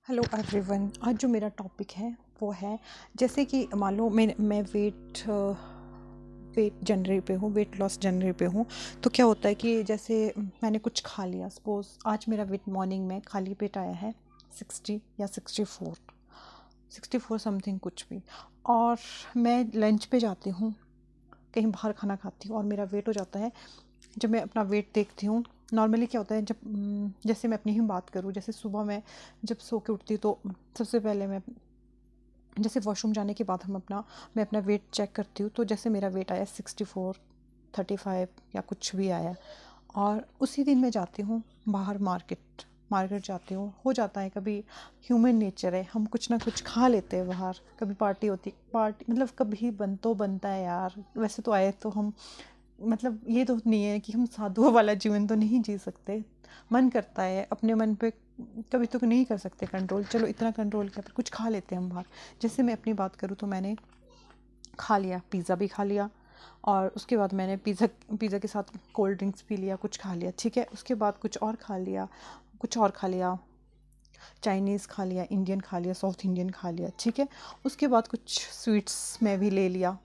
Hello everyone. आज जो मेरा टॉपिक है वो है, जैसे कि मान लो मैं वेट जनरल पे हूँ, वेट लॉस जनरल पे हूँ। तो क्या होता है कि जैसे मैंने कुछ खा लिया, सपोज़ आज मेरा वेट मॉर्निंग में खाली पेट आया है 60 या 64 समथिंग कुछ भी, और मैं लंच पे जाती हूँ, कहीं बाहर खाना खाती हूँ और मेरा वेट हो जाता है। जब मैं अपना वेट देखती हूँ, नॉर्मली क्या होता है, जब जैसे मैं अपनी ही बात करूँ, जैसे सुबह मैं जब सो के उठती हूँ तो सबसे पहले मैं जैसे वॉशरूम जाने के बाद मैं अपना वेट चेक करती हूँ। तो जैसे मेरा वेट आया 64, 35 या कुछ भी आया, और उसी दिन मैं जाती हूँ बाहर मार्केट मार्केट जाती हूँ। हो जाता है कभी, ह्यूमन नेचर है, हम कुछ ना कुछ खा लेते हैं बाहर। कभी पार्टी मतलब कभी बनता है यार। वैसे तो आए तो हम, मतलब ये तो नहीं है कि हम साधुओं वाला जीवन तो नहीं जी सकते। मन करता है अपने मन पे, कभी तो नहीं कर सकते कंट्रोल, चलो इतना कंट्रोल किया, फिर कुछ खा लेते हैं हम बाहर। जैसे मैं अपनी बात करूँ तो मैंने खा लिया, पिज़्ज़ा भी खा लिया, और उसके बाद मैंने पिज़्ज़ा के साथ कोल्ड ड्रिंक्स पी लिया, कुछ खा लिया, ठीक है। उसके बाद कुछ और खा लिया, चाइनीज़ खा लिया, इंडियन खा लिया, साउथ इंडियन खा लिया, ठीक है। उसके बाद कुछ स्वीट्स में भी ले लिया।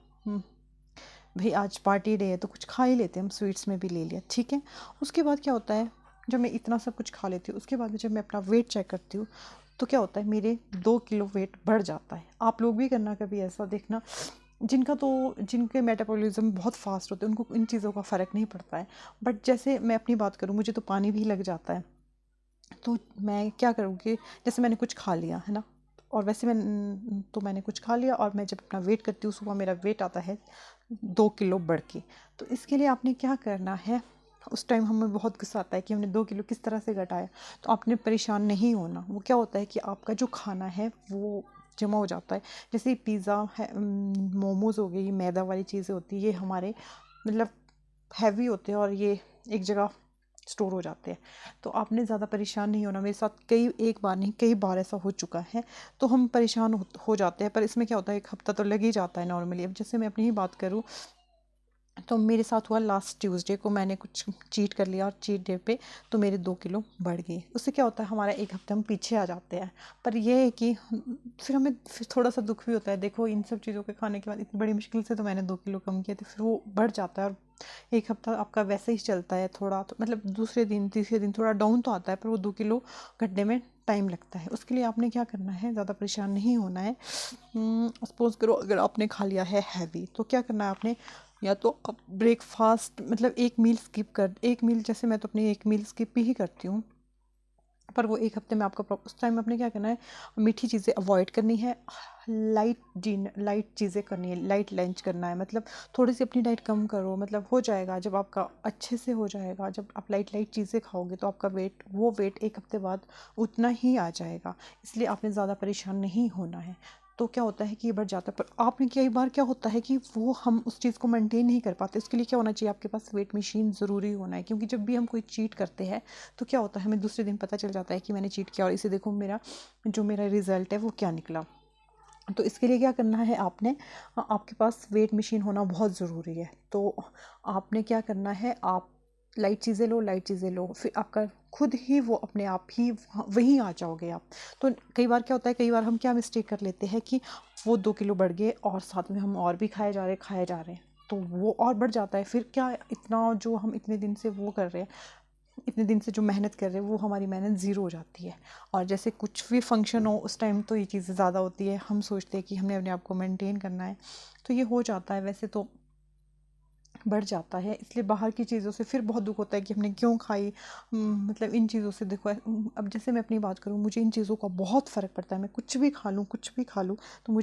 भाई आज पार्टी डे है तो कुछ खा ही लेते हैं, हम स्वीट्स में भी ले लिया, ठीक है। उसके बाद क्या होता है, जब मैं इतना सब कुछ खा लेती हूँ, उसके बाद में जब मैं अपना वेट चेक करती हूँ, तो क्या होता है, मेरे 2 किलो वेट बढ़ जाता है। आप लोग भी करना कभी ऐसा, देखना जिनके मेटाबॉलिज्म बहुत फास्ट होते हैं उनको इन चीज़ों का फ़र्क नहीं पड़ता है। बट जैसे मैं अपनी बात करूँ, मुझे तो पानी भी लग जाता है। तो मैं क्या करूँगी, जैसे मैंने कुछ खा लिया है ना, और वैसे मैंने कुछ खा लिया, और मैं जब अपना वेट करती हूँ सुबह, मेरा वेट आता है 2 किलो बढ़ के। तो इसके लिए आपने क्या करना है, उस टाइम हमें बहुत गुस्सा आता है कि हमने 2 किलो किस तरह से घटाया। तो आपने परेशान नहीं होना। वो क्या होता है कि आपका जो खाना है वो जमा हो जाता है। जैसे पिज़्ज़ा है, मोमोज़ हो गई, ये मैदा वाली चीज़ें होती है, ये हमारे मतलब हैवी होते हैं, और ये एक जगह स्टोर हो जाते हैं। तो आपने ज़्यादा परेशान नहीं होना। मेरे साथ एक बार नहीं, कई बार ऐसा हो चुका है। तो हम परेशान हो जाते हैं, पर इसमें क्या होता है, 1 हफ्ता तो लग ही जाता है नॉर्मली। अब जैसे मैं अपनी ही बात करूँ, तो मेरे साथ हुआ लास्ट ट्यूसडे को, मैंने कुछ चीट कर लिया, और चीट डे पे तो मेरे 2 किलो बढ़ गए। उससे क्या होता है, हमारा 1 हफ्ते हम पीछे आ जाते हैं। पर यह है कि फिर थोड़ा सा दुख भी होता है। देखो, इन सब चीज़ों के खाने के बाद इतनी बड़ी मुश्किल से तो मैंने 2 किलो कम किए थे, फिर वो बढ़ जाता है। और 1 हफ्ता आपका वैसे ही चलता है, थोड़ा तो मतलब दूसरे दिन तीसरे दिन थोड़ा डाउन तो आता है, पर वो 2 किलो घटने में टाइम लगता है। उसके लिए आपने क्या करना है, ज़्यादा परेशान नहीं होना है। सपोज़ करो, अगर आपने खा लिया है हैवी, तो क्या करना है आपने, या तो आप ब्रेकफास्ट मतलब एक मील, जैसे मैं तो अपनी एक मील स्किप ही करती हूँ। पर वो 1 हफ्ते में आपका उस टाइम आपने क्या करना है, मीठी चीज़ें अवॉइड करनी है, लाइट चीज़ें करनी है, लाइट लंच करना है। मतलब थोड़ी सी अपनी डाइट कम करो, मतलब हो जाएगा। जब आपका अच्छे से हो जाएगा, जब आप लाइट चीज़ें खाओगे, तो आपका वेट 1 हफ्ते बाद उतना ही आ जाएगा। इसलिए आपने ज़्यादा परेशान नहीं होना है। तो क्या होता है कि ये बढ़ जाता है, पर आपने कई बार क्या होता है कि वो हम उस चीज़ को मेंटेन नहीं कर पाते। उसके लिए क्या होना चाहिए, आपके पास वेट मशीन ज़रूरी होना है। क्योंकि जब भी हम कोई चीट करते हैं, तो क्या होता है, हमें दूसरे दिन पता चल जाता है कि मैंने चीट किया, और इसे देखो मेरा रिजल्ट है वो क्या निकला। तो इसके लिए क्या करना है आपने, आपके पास वेट मशीन होना बहुत ज़रूरी है। तो आपने क्या करना है, आप लाइट चीज़ें लो, फिर आपका खुद ही वो अपने आप ही वहीं आ जाओगे आप। तो कई बार क्या होता है, कई बार हम क्या मिस्टेक कर लेते हैं कि वो 2 किलो बढ़ गए, और साथ में हम और भी खाए जा रहे हैं, तो वो और बढ़ जाता है। फिर क्या, इतना जो हम इतने दिन से वो कर रहे हैं, इतने दिन से जो मेहनत कर रहे हैं, वो हमारी मेहनत ज़ीरो हो जाती है। और जैसे कुछ भी फंक्शन हो, उस टाइम तो ये चीज़ें ज़्यादा होती है। हम सोचते हैं कि हमने अपने आप को मेंटेन करना है, तो ये हो जाता है, वैसे तो बढ़ जाता है। इसलिए बाहर की चीज़ों से फिर बहुत दुख होता है कि हमने क्यों खाई। मतलब इन चीज़ों से देखो, अब जैसे मैं अपनी बात करूँ, मुझे इन चीज़ों का बहुत फ़र्क पड़ता है। मैं कुछ भी खा लूँ, तो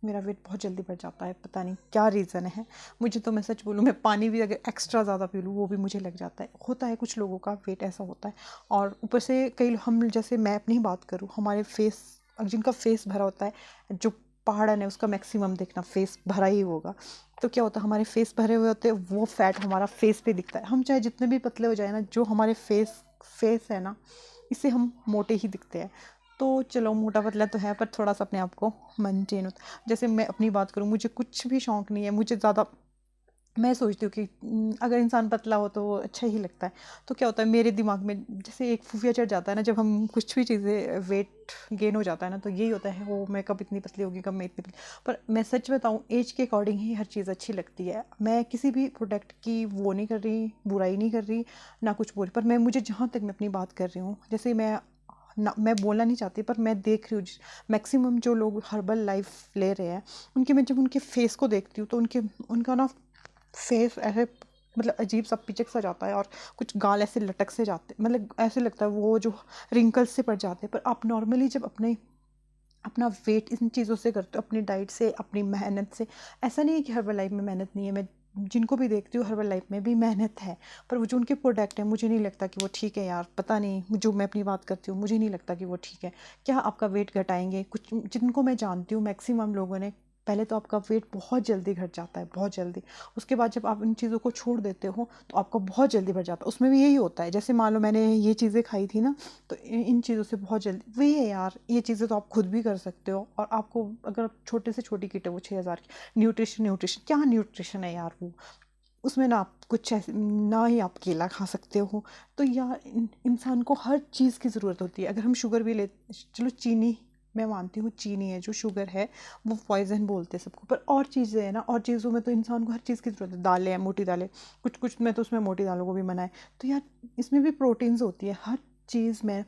मेरा वेट बहुत जल्दी बढ़ जाता है। पता नहीं क्या रीज़न है। मुझे तो, मैं सच बोलूँ, मैं पानी भी अगर एक्स्ट्रा ज़्यादा पी लूँ, वो भी मुझे लग जाता है। होता है कुछ लोगों का वेट ऐसा होता है। और ऊपर से कई हम, जैसे मैं अपनी बात करूँ, हमारे फेस, जिनका फेस भरा होता है, जो पहाड़न है उसका मैक्सिमम देखना फेस भरा ही होगा। तो क्या होता है, हमारे फेस भरे हुए होते हैं, वो फैट हमारा फेस पे दिखता है। हम चाहे जितने भी पतले हो जाए ना, जो हमारे फेस है ना, इससे हम मोटे ही दिखते हैं। तो चलो, मोटा पतला तो है, पर थोड़ा सा अपने आप को मेंटेन होता है। जैसे मैं अपनी बात करूँ, मुझे कुछ भी शौक नहीं है, मुझे ज़्यादा मैं सोचती हूँ कि अगर इंसान पतला हो तो वो अच्छा ही लगता है। तो क्या होता है मेरे दिमाग में, जैसे एक खुफिया चढ़ जाता है ना, जब हम कुछ भी चीज़ें वेट गेन हो जाता है ना, तो यही होता है, वो मैं कब इतनी पतली होगी, कब मैं इतनी पतली। पर मैं सच बताऊँ, एज के अकॉर्डिंग ही हर चीज़ अच्छी लगती है। मैं किसी भी प्रोडक्ट की वो नहीं कर रही, बुराई नहीं कर रही, ना कुछ बोल, पर मैं, मुझे जहाँ तक मैं अपनी बात कर रही हूँ, जैसे मैं बोलना नहीं चाहती, पर मैं देख रही हूँ मैक्सिमम जो लोग हर्बल लाइफ ले रहे हैं, उनके, मैं जब उनके फेस को देखती हूँ तो उनका ना फेस ऐसे, मतलब अजीब सा पिचक सा जाता है, और कुछ गाल ऐसे लटक से जाते, मतलब ऐसे लगता है वो जो रिंकल्स से पड़ जाते हैं। पर आप नॉर्मली जब अपना वेट इन चीज़ों से करते हो, अपनी डाइट से, अपनी मेहनत से, ऐसा नहीं है कि हर्बल लाइफ में मेहनत नहीं है, मैं जिनको भी देखती हूँ हर्बल लाइफ में भी मेहनत है, पर वो जो उनके प्रोडक्ट हैं, मुझे नहीं लगता कि वो ठीक है यार, पता नहीं, जो मैं अपनी बात करती हूँ मुझे नहीं लगता कि वो ठीक है। क्या आपका वेट घटाएंगे? कुछ जिनको मैं जानती हूँ मैक्सिमम लोगों ने, पहले तो आपका वेट बहुत जल्दी घट जाता है, बहुत जल्दी। उसके बाद जब आप इन चीज़ों को छोड़ देते हो तो आपका बहुत जल्दी बढ़ जाता है। उसमें भी यही होता है, जैसे मान लो मैंने ये चीज़ें खाई थी ना, तो इन चीज़ों से बहुत जल्दी, वही है यार, ये चीज़ें तो आप खुद भी कर सकते हो। और आपको अगर छोटे से छोटी किट है वो 6,000 की, न्यूट्रिशन क्या न्यूट्रिशन है यार वो, उसमें ना आप कुछ ऐसे ना ही आप केला खा सकते हो। तो यार इंसान को हर चीज़ की ज़रूरत होती है। अगर हम शुगर भी ले, चलो चीनी, मैं मानती हूँ चीनी है जो शुगर है वो पॉइजन बोलते हैं सबको, पर और चीज़ें हैं ना, और चीज़ों में तो इंसान को हर चीज़ की ज़रूरत है। दालें हैं, मोटी दालें, कुछ कुछ में तो उसमें मोटी दालों को भी मना है। तो यार इसमें भी प्रोटीन्स होती है, हर चीज़ में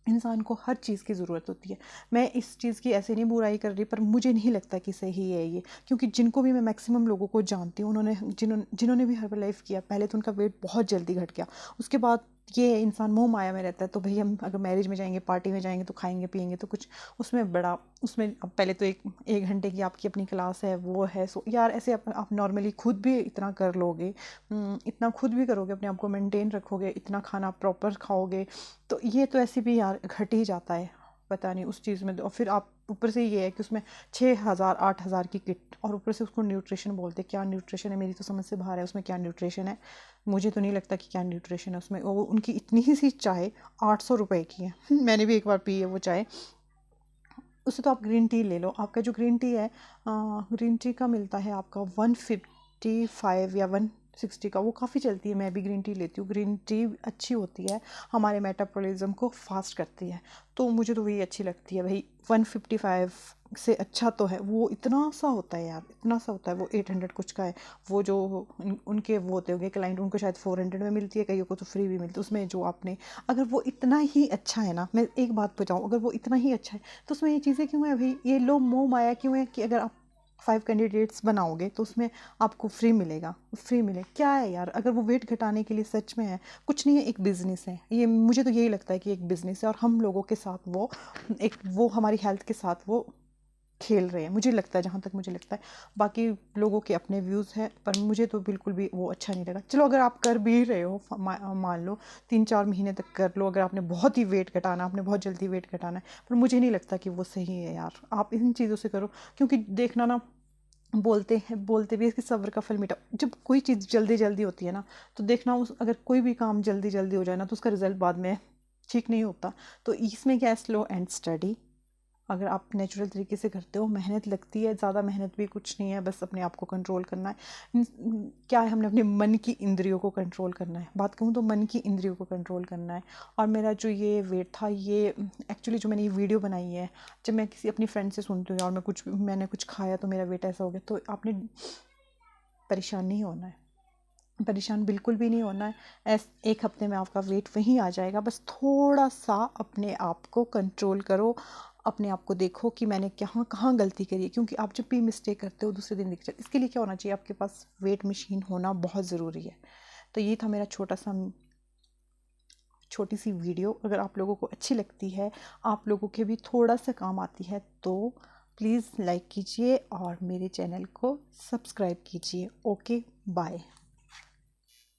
इंसान को हर चीज़ की ज़रूरत होती है। मैं इस चीज़ की ऐसे नहीं बुराई कर रही, पर मुझे नहीं लगता कि सही है ये, क्योंकि जिनको भी मैं मैक्सिमम लोगों को जानती हूँ, जिन्होंने भी हर्बल लाइफ किया, पहले तो उनका वेट बहुत जल्दी घट गया। उसके बाद ये है, इंसान मोह माया में रहता है, तो भाई हम अगर मैरिज में जाएंगे, पार्टी में जाएंगे, तो खाएंगे पिएंगे तो कुछ उसमें बड़ा, उसमें अब पहले तो एक एक घंटे की आपकी अपनी क्लास है, वो है, सो यार ऐसे आप नॉर्मली खुद भी इतना कर लोगे, इतना खुद भी करोगे, अपने आप को मेंटेन रखोगे, इतना खाना प्रॉपर खाओगे, तो ये तो ऐसे भी यार घट ही जाता है। पता नहीं उस चीज़ में, और फिर आप ऊपर से ये है कि उसमें 6,000 8,000 की किट, और ऊपर से उसको न्यूट्रिशन बोलते हैं। क्या न्यूट्रिशन है, मेरी तो समझ से बाहर है उसमें क्या न्यूट्रिशन है। मुझे तो नहीं लगता कि क्या न्यूट्रिशन है उसमें। वो उनकी इतनी ही सी चाय 800 रुपये की है। मैंने भी एक बार पी है वो चाय। उससे तो आप ग्रीन टी ले लो, आपका जो ग्रीन टी है, ग्रीन टी का मिलता है आपका 155 या 160 का, वो काफ़ी चलती है। मैं भी ग्रीन टी लेती हूँ, ग्रीन टी अच्छी होती है, हमारे मेटाबॉलिज्म को फास्ट करती है, तो मुझे तो वही अच्छी लगती है भाई। 155 से अच्छा तो है वो, इतना सा होता है यार, इतना सा होता है वो, 800 कुछ का है। वो जो उनके वो होते होंगे क्लाइंट, उनको शायद 400 में मिलती है, कईयों को तो फ्री भी मिलती है उसमें। जो आपने, अगर वो इतना ही अच्छा है ना, मैं एक बात बताऊँ, अगर वो इतना ही अच्छा है तो उसमें ये चीज़ें क्यों है भाई, ये लोग मोह माया क्यों है कि अगर आप 5 कैंडिडेट्स बनाओगे तो उसमें आपको फ्री मिलेगा, फ्री मिले क्या है यार। अगर वो वेट घटाने के लिए सच में है, कुछ नहीं है, एक बिज़नेस है ये, मुझे तो यही लगता है कि एक बिज़नेस है, और हम लोगों के साथ वो हमारी हेल्थ के साथ वो खेल रहे हैं, मुझे लगता है, जहाँ तक मुझे लगता है। बाकी लोगों के अपने व्यूज़ हैं, पर मुझे तो बिल्कुल भी वो अच्छा नहीं लगा। चलो अगर आप कर भी रहे हो, मान लो 3-4 महीने तक कर लो, अगर आपने बहुत ही वेट घटाना, आपने बहुत जल्दी वेट घटाना है, पर मुझे नहीं लगता कि वो सही है यार। आप इन चीज़ों से करो, क्योंकि देखना ना, बोलते भी है कि सब्र का फल मीठा। जब कोई चीज़ जल्दी जल्दी होती है ना, तो देखना, उस अगर कोई भी काम जल्दी जल्दी हो जाए ना, तो उसका रिजल्ट बाद में ठीक नहीं होता। तो इसमें क्या है, स्लो एंड स्टडी। अगर आप नेचुरल तरीके से करते हो, मेहनत लगती है, ज़्यादा मेहनत भी कुछ नहीं है, बस अपने आप को कंट्रोल करना है। क्या है, हमने अपने मन की इंद्रियों को कंट्रोल करना है। बात कहूँ तो मन की इंद्रियों को कंट्रोल करना है। और मेरा जो ये वेट था, ये एक्चुअली जो मैंने ये वीडियो बनाई है, जब मैं किसी अपनी फ्रेंड से सुनती हूँ और मैंने कुछ खाया तो मेरा वेट ऐसा हो गया, तो आपने परेशान नहीं होना है, परेशान बिल्कुल भी नहीं होना है। एक हफ्ते में आपका वेट वहीं आ जाएगा। बस थोड़ा सा अपने आप को कंट्रोल करो, अपने आप को देखो कि मैंने कहाँ कहाँ गलती करी है, क्योंकि आप जब भी मिस्टेक करते हो दूसरे दिन दिख जाए। इसके लिए क्या होना चाहिए, आपके पास वेट मशीन होना बहुत ज़रूरी है। तो ये था मेरा छोटी सी वीडियो। अगर आप लोगों को अच्छी लगती है, आप लोगों के भी थोड़ा सा काम आती है, तो प्लीज़ लाइक कीजिए और मेरे चैनल को सब्सक्राइब कीजिए। Okay, bye.